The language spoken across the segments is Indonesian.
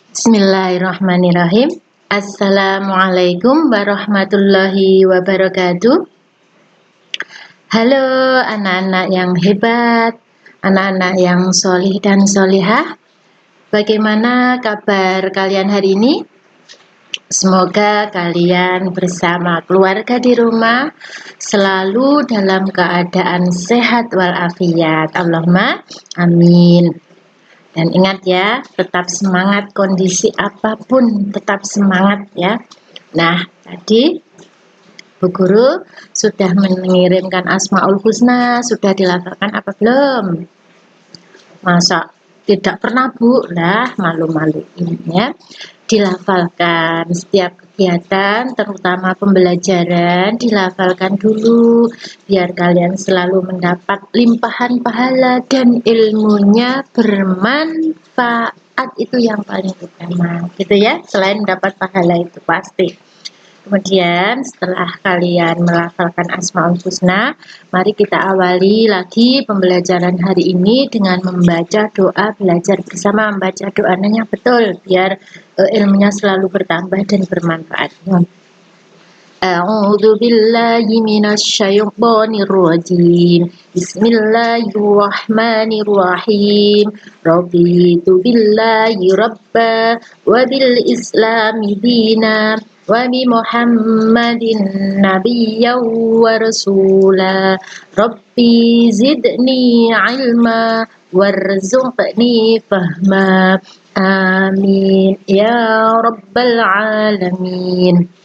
Bismillahirrahmanirrahim. Assalamualaikum warahmatullahi wabarakatuh. Halo anak-anak yang hebat, anak-anak yang solih dan solihah. Bagaimana kabar kalian hari ini? Semoga kalian bersama keluarga di rumah selalu dalam keadaan sehat walafiat. Allahumma amin. Dan ingat ya, tetap semangat, kondisi apapun tetap semangat ya. Nah, tadi Bu Guru sudah mengirimkan Asmaul Husna, sudah dilafalkan apa belum? Masa tidak pernah Bu? Lah, malu-maluin ya. Dilafalkan setiap kegiatan, terutama pembelajaran, dilafalkan dulu biar kalian selalu mendapat limpahan pahala dan ilmunya bermanfaat. Itu yang paling utama gitu ya, selain mendapat pahala itu pasti. Kemudian setelah kalian melafalkan Asmaul Husna, mari kita awali lagi pembelajaran hari ini dengan membaca doa, belajar bersama membaca doanya betul biar ilmunya selalu bertambah dan bermanfaat. A'udzu billahi minasyaitonir rajim. Bismillahirrahmanirrahim. Raditu billahi rabba wa bil islami dina wa bi Muhammadin nabiyyan wa rasula. Rabbi zidni ilma warzuqni fahma. Amin ya rabbal alamin.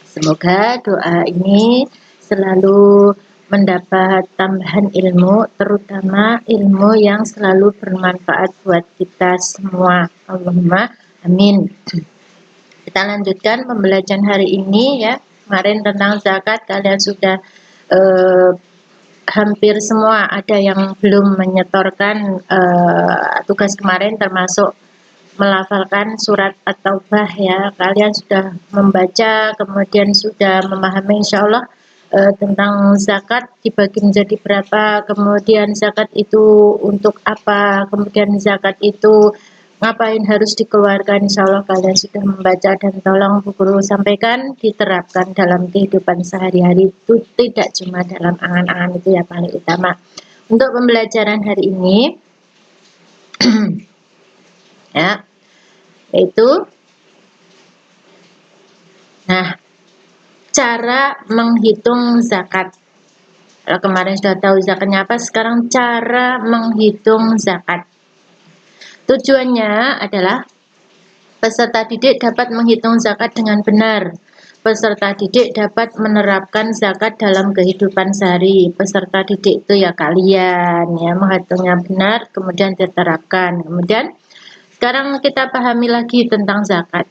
Semoga doa ini selalu mendapat tambahan ilmu, terutama ilmu yang selalu bermanfaat buat kita semua. Allahumma amin. Kita lanjutkan pembelajaran hari ini ya. Kemarin tentang zakat kalian sudah hampir semua, ada yang belum menyetorkan tugas kemarin termasuk melafalkan surat At-Taubah ya. Kalian sudah membaca, kemudian sudah memahami insya Allah tentang zakat dibagi menjadi berapa, kemudian zakat itu untuk apa, kemudian zakat itu ngapain harus dikeluarkan. Insya Allah kalian sudah membaca, dan tolong Bu Guru sampaikan diterapkan dalam kehidupan sehari-hari, itu tidak cuma dalam angan-angan, itu yang paling utama. Untuk pembelajaran hari ini ya, yaitu cara menghitung zakat. Kalau kemarin sudah tahu zakatnya apa, sekarang cara menghitung zakat. Tujuannya adalah peserta didik dapat menghitung zakat dengan benar. Peserta didik dapat menerapkan zakat dalam kehidupan sehari. Peserta didik itu ya kalian ya, menghitungnya benar kemudian diterapkan. Kemudian sekarang kita pahami lagi tentang zakat.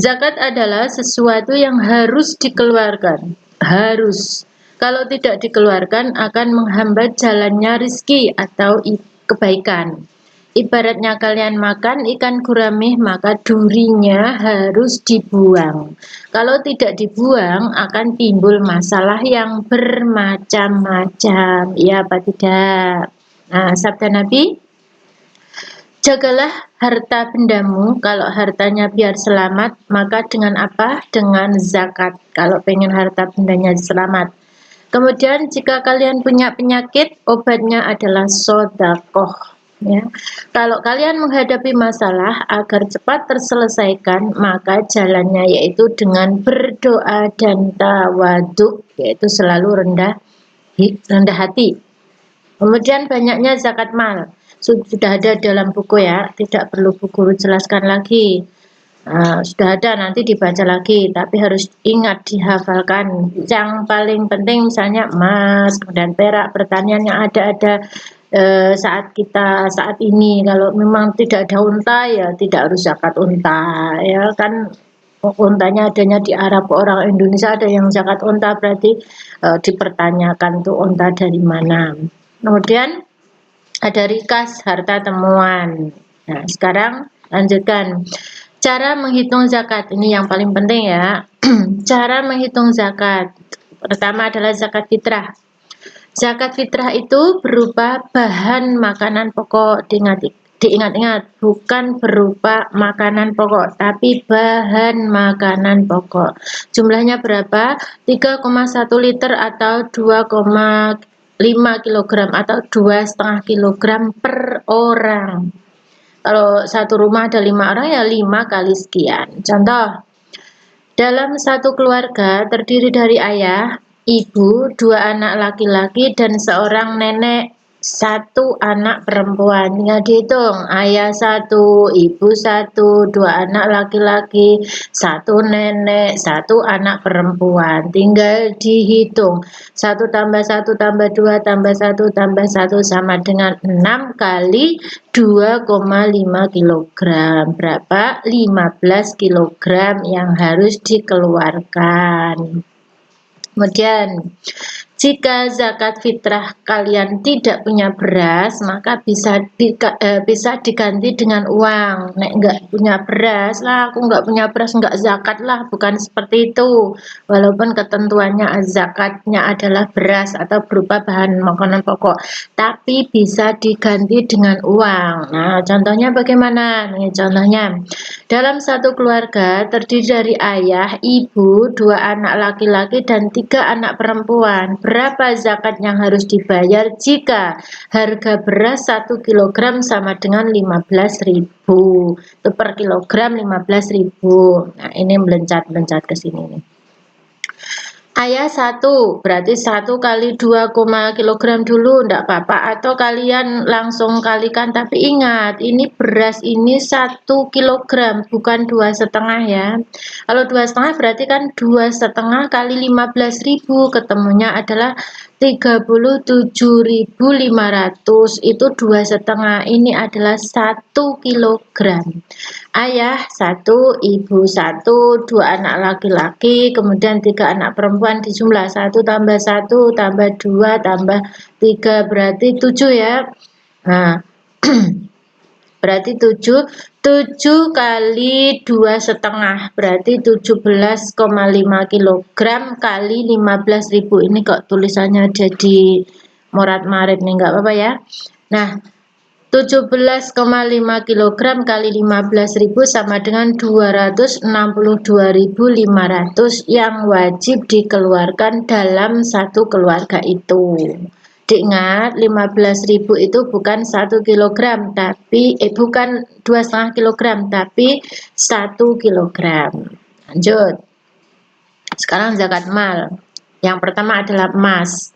Zakat adalah sesuatu yang harus dikeluarkan. Harus. Kalau tidak dikeluarkan akan menghambat jalannya rizki atau kebaikan. Ibaratnya kalian makan ikan gurame, maka durinya harus dibuang. Kalau tidak dibuang akan timbul masalah yang bermacam-macam. Ya apa tidak? Nah, sabda Nabi, jagalah harta bendamu, kalau hartanya biar selamat, maka dengan apa? Dengan zakat, kalau pengen harta bendanya selamat. Kemudian jika kalian punya penyakit, obatnya adalah sodakoh. Ya. Kalau kalian menghadapi masalah agar cepat terselesaikan, maka jalannya yaitu dengan berdoa dan tawaduk, yaitu selalu rendah hati. Kemudian banyaknya zakat mal, sudah ada dalam buku ya, tidak perlu Bu Guru jelaskan lagi. Sudah ada, nanti dibaca lagi, tapi harus ingat dihafalkan. Yang paling penting misalnya emas, kemudian perak, pertanian yang ada saat ini. Kalau memang tidak ada unta ya tidak harus zakat unta ya kan. Untanya adanya di Arab, orang Indonesia ada yang zakat unta, berarti dipertanyakan tuh unta dari mana. Kemudian ada rikas, harta temuan. Nah, sekarang lanjutkan. Cara menghitung zakat, ini yang paling penting ya. Cara menghitung zakat. Pertama adalah zakat fitrah. Zakat fitrah itu berupa bahan makanan pokok. Diingat-ingat, bukan berupa makanan pokok, tapi bahan makanan pokok. Jumlahnya berapa? 3,1 liter atau 2,5 kg atau 2,5 kg per orang. Kalau satu rumah ada 5 orang ya 5 kali sekian. Contoh, dalam satu keluarga terdiri dari ayah, ibu, 2 anak laki-laki, dan seorang nenek, 1 anak perempuan. Tinggal dihitung, ayah 1, ibu 1, 2 anak laki-laki, 1 nenek, 1 anak perempuan. Tinggal dihitung, 1 tambah 1 tambah 2 tambah 1 tambah 1 sama dengan 6 kali 2,5 kg. Berapa? 15 kg yang harus dikeluarkan. Kemudian, jika zakat fitrah kalian tidak punya beras, maka bisa diganti dengan uang. Nek nggak punya beras lah, aku nggak punya beras, nggak zakat lah, bukan seperti itu. Walaupun ketentuannya zakatnya adalah beras atau berupa bahan makanan pokok, tapi bisa diganti dengan uang. Nah, contohnya bagaimana? Nih, contohnya, dalam satu keluarga terdiri dari ayah, ibu, 2 anak laki-laki, dan 3 anak perempuan. Berapa zakat yang harus dibayar jika harga beras 1 kg sama dengan 15.000? Itu per kilogram 15.000. Nah, ini meloncat-meloncat ke sini nih. Ayah 1, berarti 1 kali 2 kg dulu, enggak apa-apa, atau kalian langsung kalikan, tapi ingat, ini beras ini 1 kg, bukan 2,5 ya. Kalau 2,5 berarti kan 2,5 kali 15.000, ketemunya adalah 37.500, itu 2,5, ini adalah 1 kg. Ayah 1, ibu 1, 2 anak laki-laki, kemudian 3 anak perempuan, dijumlah 1 tambah 1 tambah 2 tambah 3 berarti 7 ya. Nah, berarti 7 kali 2,5 berarti 17,5 kg kali 15.000. Ini kok tulisannya jadi morat-marit nih, nggak apa-apa ya. Nah, 17,5 kg kali 15.000 sama dengan 262.500 yang wajib dikeluarkan dalam satu keluarga itu. Diingat, 15.000 itu bukan 1 kg, tapi bukan 2,5 kg, tapi 1 kg. Lanjut. Sekarang zakat mal. Yang pertama adalah emas.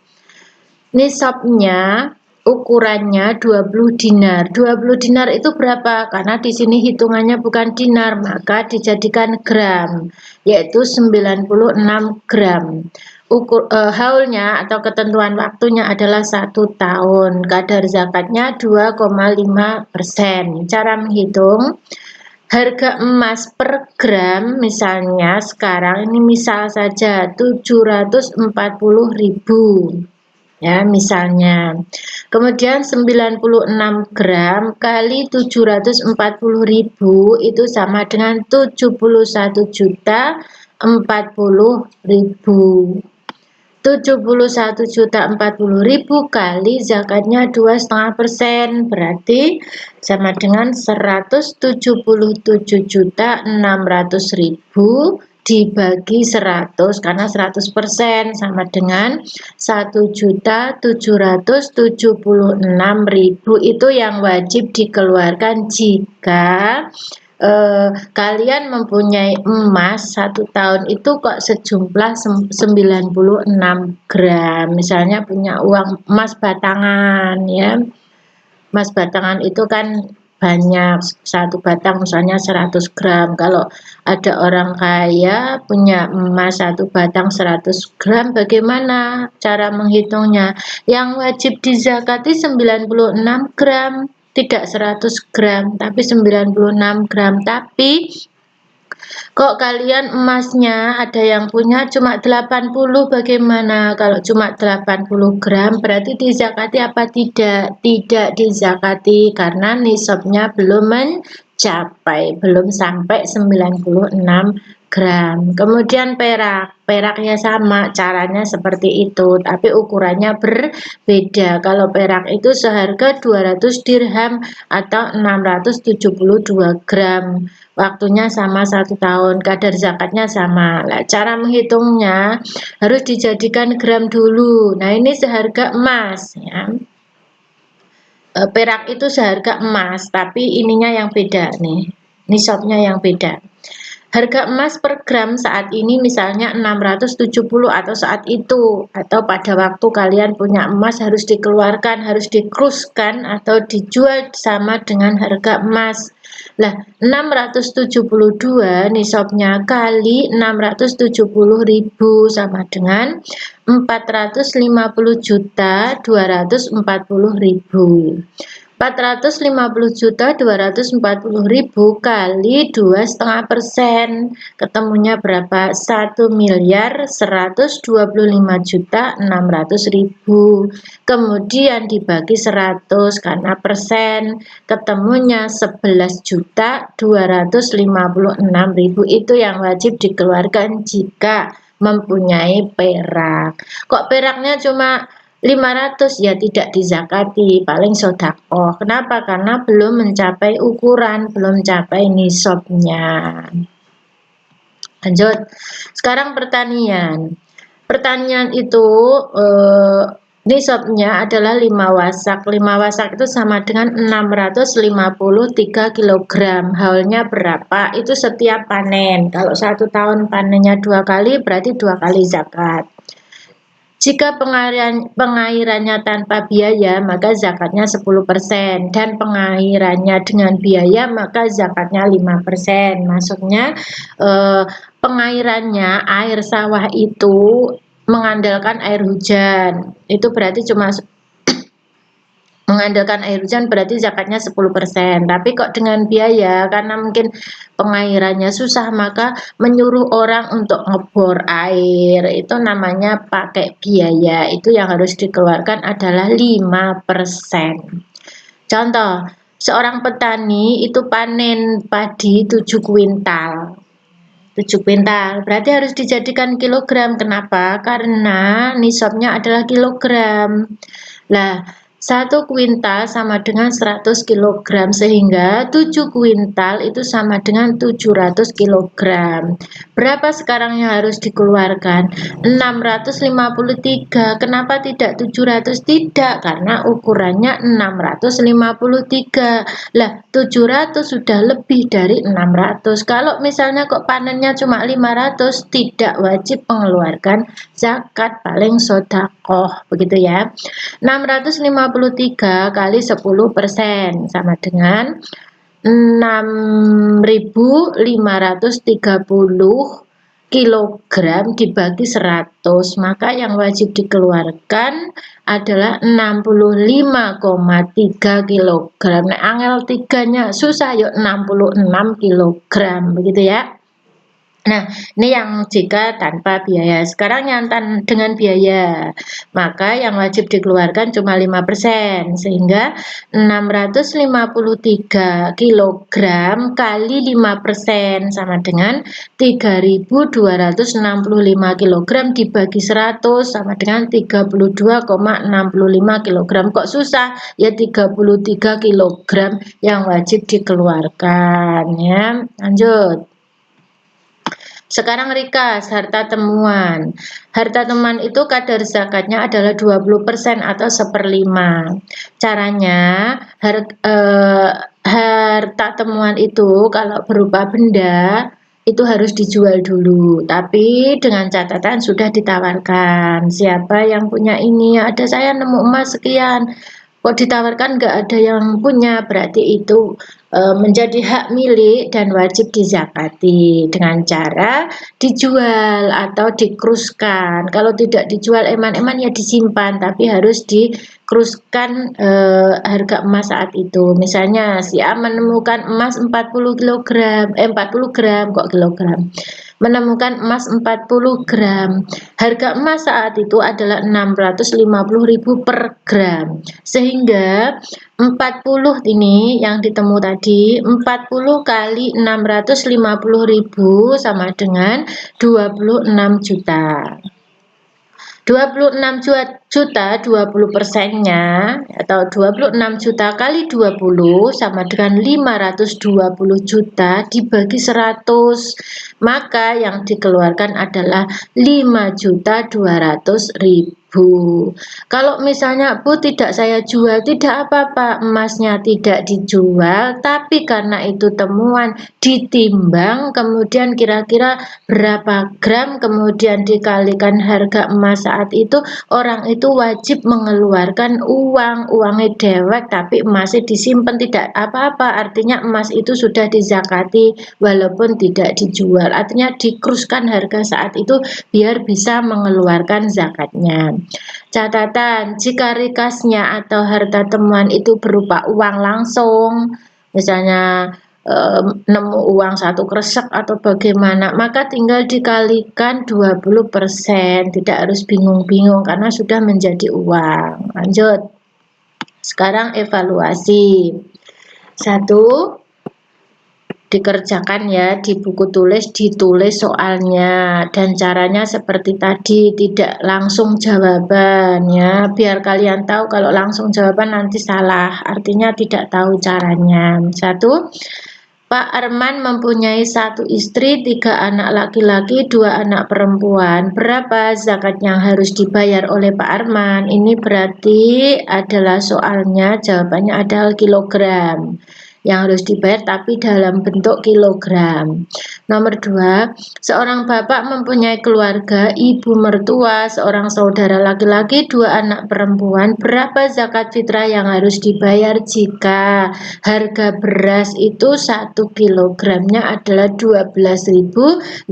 Nisabnya ukurannya 20 dinar. 20 dinar itu berapa? Karena di sini hitungannya bukan dinar, maka dijadikan gram, yaitu 96 gram. Haulnya atau ketentuan waktunya adalah 1 tahun. Kadar zakatnya 2,5%. Cara menghitung, harga emas per gram misalnya sekarang ini misal saja 740.000 ya misalnya. Kemudian 96 gram kali 740.000 itu sama dengan 71.040.000. 71.040.000 kali zakatnya 2,5%, berarti sama dengan 177.600.000 dibagi 100, karena 100% sama dengan 1.776.000. Itu yang wajib dikeluarkan jika kalian mempunyai emas 1 tahun itu kok sejumlah 96 gram. Misalnya punya uang emas batangan ya. Emas batangan itu kan banyak, 1 batang misalnya 100 gram. Kalau ada orang kaya punya emas 1 batang 100 gram, bagaimana cara menghitungnya? Yang wajib dizakati 96 gram, tidak 100 gram, tapi 96 gram. Tapi kok kalian emasnya ada yang punya cuma 80, bagaimana? Kalau cuma 80 gram berarti dizakati apa tidak? Tidak dizakati karena nisabnya belum mencapai, belum sampai 96 gram. Kemudian peraknya sama, caranya seperti itu, tapi ukurannya berbeda. Kalau perak itu seharga 200 dirham atau 672 gram. Waktunya sama 1 tahun, kadar zakatnya sama. Nah, cara menghitungnya harus dijadikan gram dulu. Nah, ini seharga emas ya. Perak itu seharga emas, tapi ininya yang beda nih. Nisabnya yang beda. Harga emas per gram saat ini misalnya 670 atau saat itu, atau pada waktu kalian punya emas harus dikeluarkan, harus dikruskan atau dijual sama dengan harga emas. Lah, 672 nisabnya kali 670.000 sama dengan 450.240.000. 450.240.000 kali 2,5%, ketemunya berapa? 1.125.600.000. Kemudian dibagi 100 karena persen, ketemunya 11.256.000. Itu yang wajib dikeluarkan jika mempunyai perak. Kok peraknya cuma 500, ya tidak dizakati, paling sodakoh. Kenapa? Karena belum mencapai ukuran, belum mencapai nisabnya. Lanjut. Sekarang pertanian. Pertanian itu nisabnya adalah 5 wasak. 5 wasak itu sama dengan 653 kg. Haulnya berapa? Itu setiap panen. Kalau 1 tahun panennya 2 kali, berarti 2 kali zakat. Jika pengairannya tanpa biaya, maka zakatnya 10%, dan pengairannya dengan biaya, maka zakatnya 5%. Maksudnya pengairannya air sawah itu mengandalkan air hujan. Itu berarti cuma mengandalkan air hujan, berarti zakatnya 10%. Tapi kok dengan biaya, karena mungkin pengairannya susah, maka menyuruh orang untuk ngebor air, itu namanya pakai biaya. Itu yang harus dikeluarkan adalah 5%. Contoh, seorang petani itu panen padi 7 kuintal. 7 kuintal berarti harus dijadikan kilogram. Kenapa? Karena nisabnya adalah kilogram. Lah, 1 kuintal sama dengan 100 kg, sehingga 7 kuintal itu sama dengan 700 kg. Berapa sekarang yang harus dikeluarkan? 653. Kenapa tidak 700? Tidak, karena ukurannya 653. Lah, 700 sudah lebih dari 600. Kalau misalnya kok panennya cuma 500, tidak wajib mengeluarkan zakat, paling sodakoh, begitu ya. 653 kali 10% sama dengan 6.530 kilogram dibagi 100, maka yang wajib dikeluarkan adalah 65,3 kilogram. Nah, angel 3-nya susah, yuk 66 kilogram, begitu ya. Nah, ini yang jika tanpa biaya. Sekarang yang dengan biaya, maka yang wajib dikeluarkan cuma 5%, sehingga 653 kg kali 5% sama dengan 3.265 kg dibagi 100 sama dengan 32,65 kg. Kok susah? Ya 33 kg yang wajib dikeluarkan ya. Lanjut. Sekarang rikas, harta temuan. Harta temuan itu kadar zakatnya adalah 20% atau 1/5. Caranya, harta temuan itu kalau berupa benda, itu harus dijual dulu, tapi dengan catatan sudah ditawarkan. Siapa yang punya ini? Ada, saya nemu emas sekian. Kok ditawarkan nggak ada yang punya, berarti itu menjadi hak milik dan wajib dizakati dengan cara dijual atau dikruskan. Kalau tidak dijual eman-eman ya disimpan, tapi harus dikruskan harga emas saat itu. Misalnya si A menemukan emas 40 gram kok kilogram, menemukan emas 40 gram. Harga emas saat itu adalah 650.000 per gram. Sehingga 40 ini yang ditemu tadi, 40 kali 650.000 sama dengan 26 juta. 26 juta 20%-nya atau 26 juta kali 20 sama dengan 520 juta dibagi 100, maka yang dikeluarkan adalah 5.200.000. Kalau misalnya Bu tidak saya jual, tidak apa-apa, emasnya tidak dijual, tapi karena itu temuan ditimbang, kemudian kira-kira berapa gram, kemudian dikalikan harga emas saat itu, orang itu wajib mengeluarkan uangnya dewek, tapi emasnya disimpan, tidak apa-apa. Artinya emas itu sudah dizakati walaupun tidak dijual, artinya dikruskan harga saat itu biar bisa mengeluarkan zakatnya. Catatan, jika rikasnya atau harta temuan itu berupa uang langsung, misalnya nemu uang 1 kresek atau bagaimana, maka tinggal dikalikan 20%, tidak harus bingung-bingung karena sudah menjadi uang. Lanjut, sekarang evaluasi. 1, dikerjakan ya, di buku tulis ditulis soalnya dan caranya seperti tadi, tidak langsung jawaban ya, biar kalian tahu kalau langsung jawaban nanti salah, artinya tidak tahu caranya. 1, Pak Arman mempunyai 1 istri, 3 anak laki-laki, 2 anak perempuan. Berapa zakat yang harus dibayar oleh Pak Arman? Ini berarti adalah soalnya jawabannya adalah kilogram yang harus dibayar, tapi dalam bentuk kilogram. Nomor 2, seorang bapak mempunyai keluarga, ibu mertua, seorang saudara laki-laki, 2 anak perempuan. Berapa zakat fitrah yang harus dibayar jika harga beras itu 1 kilogramnya adalah 12.500?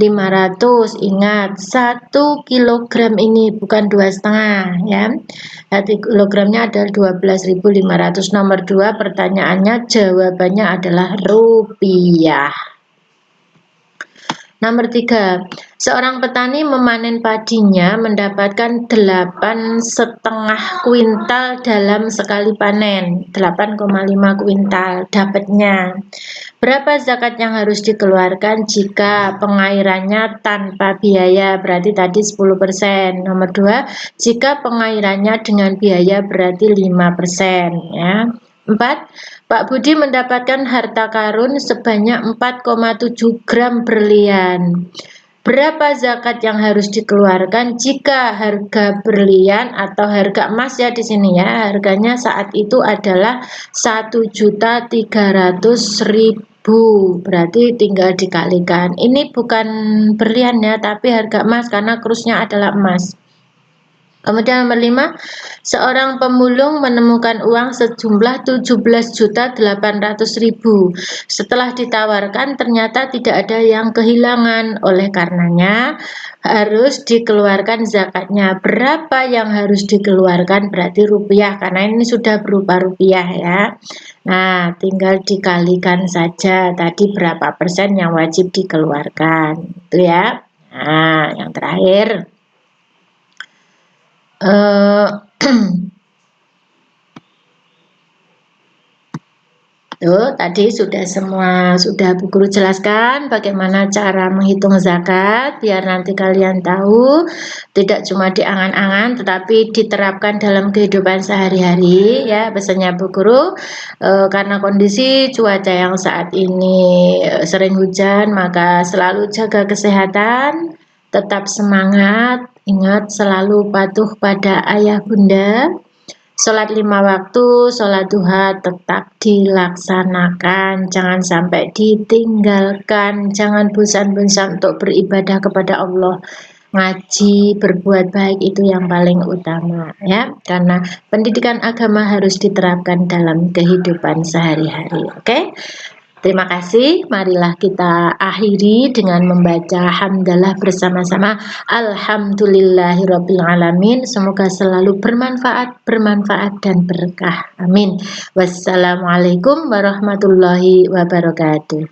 Ingat, 1 kilogram ini bukan 2,5 ya. 1 kilogramnya adalah 12.500. Nomor 2, pertanyaannya jawabannya adalah rupiah. Nomor 3, seorang petani memanen padinya mendapatkan 8,5 kuintal dalam sekali panen, 8,5 kuintal dapatnya. Berapa zakat yang harus dikeluarkan jika pengairannya tanpa biaya, berarti tadi 10%. Nomor 2, jika pengairannya dengan biaya berarti 5% ya. 4, Pak Budi mendapatkan harta karun sebanyak 4,7 gram berlian. Berapa zakat yang harus dikeluarkan jika harga berlian atau harga emas ya di sini ya, harganya saat itu adalah 1.300.000, berarti tinggal dikalikan. Ini bukan berlian ya, tapi harga emas karena krusnya adalah emas. Kemudian nomor 5, seorang pemulung menemukan uang sejumlah 17.800.000. Setelah ditawarkan ternyata tidak ada yang kehilangan, oleh karenanya harus dikeluarkan zakatnya. Berapa yang harus dikeluarkan? Berarti rupiah, karena ini sudah berupa rupiah ya. Nah, tinggal dikalikan saja tadi berapa persen yang wajib dikeluarkan, itu ya. Nah, yang terakhir, tuh tadi sudah Bu Guru jelaskan bagaimana cara menghitung zakat biar nanti kalian tahu, tidak cuma di angan-angan tetapi diterapkan dalam kehidupan sehari-hari ya. Pesannya Bu Guru, karena kondisi cuaca yang saat ini sering hujan, maka selalu jaga kesehatan, tetap semangat, ingat selalu patuh pada ayah bunda. Sholat 5 waktu, sholat duha tetap dilaksanakan, jangan sampai ditinggalkan, jangan bosan-bosan untuk beribadah kepada Allah. Ngaji, berbuat baik itu yang paling utama ya, karena pendidikan agama harus diterapkan dalam kehidupan sehari-hari. Oke? Terima kasih, marilah kita akhiri dengan membaca hamdalah bersama-sama. Alhamdulillahirrabbilalamin. Semoga selalu bermanfaat dan berkah. Amin. Wassalamualaikum warahmatullahi wabarakatuh.